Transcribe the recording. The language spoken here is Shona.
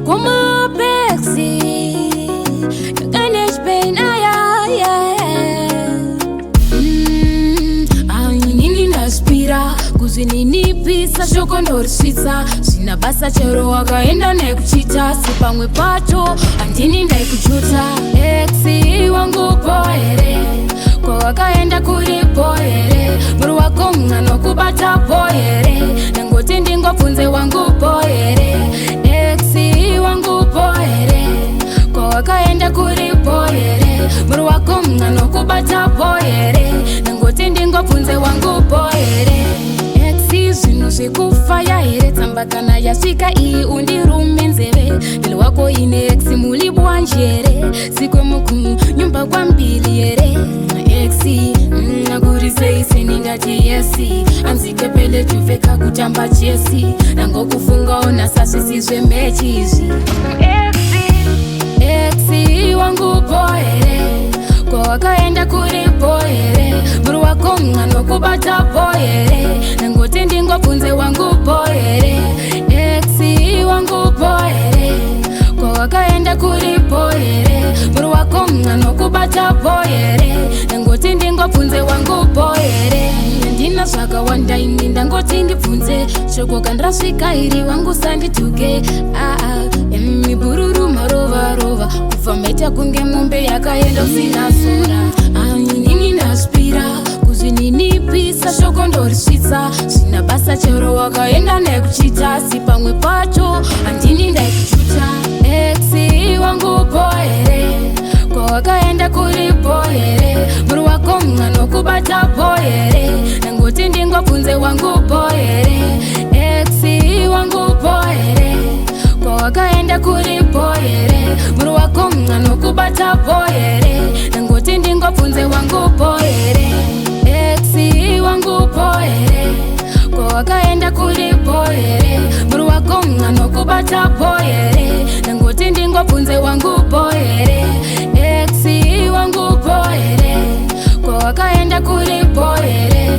Como Pexi Ganesh pain nini naspira kuzinini pisa shoko ndorisvitsa zvina basa chero wakaenda nekuchita sepamwe pacho handini ndaikujuta exi wangu poere kwawakaenda kuri poere muri wako mwana kubata poere nangoti ndingobvunze wangu poere exi wangu poere kwawakaenda kuri poere muri wako mwana kubata poere nangoti ndingobvunze wangu poere exi zvinhu zvekufaya here tsamba kana yasvika iyi undirume nzeve ndili wako ine exi mulibwa njere sikwemukunyumba kwambili here exi nakuri sei seningati yesi anzikepele tuveka kutamba chesi nangokufungawo nasasvisizve mechi izvi exi wangu poere kwawakaenda kuri poere muri wako mwana kubata poere nangoti ndingobvunze wangu poere exi wangu poere kwawakaenda kuri poere muri wako mwana kubata poere nangoti ndingobvunze wangu poere ndina zvakawanda ini ndangoti ndibvunze shoko kandirasvika iri wangu sandituke mibururu marovarova kubva maita kunge mombe yakaenda usina sora nini naspira kuzvininipisa shoko ndorisvitsa zvina basa chero wakaenda nekuchita si pamwe pacho handini ndaikujuta exi wangu poere kwawakaenda kuri poere muri wako mwana kubata poere nangoti ndingobvunze wangu poere exi wangu poere kwawakaenda kuri poere muri wako mwana kubata poere nangoti ndingobvunze wangu poere exi wangu poere kwawakaenda kuri poere muri wako mwana kubata poere nangoti ndingobvunze wangu poere exi wangu poere kwawakaenda kuri poere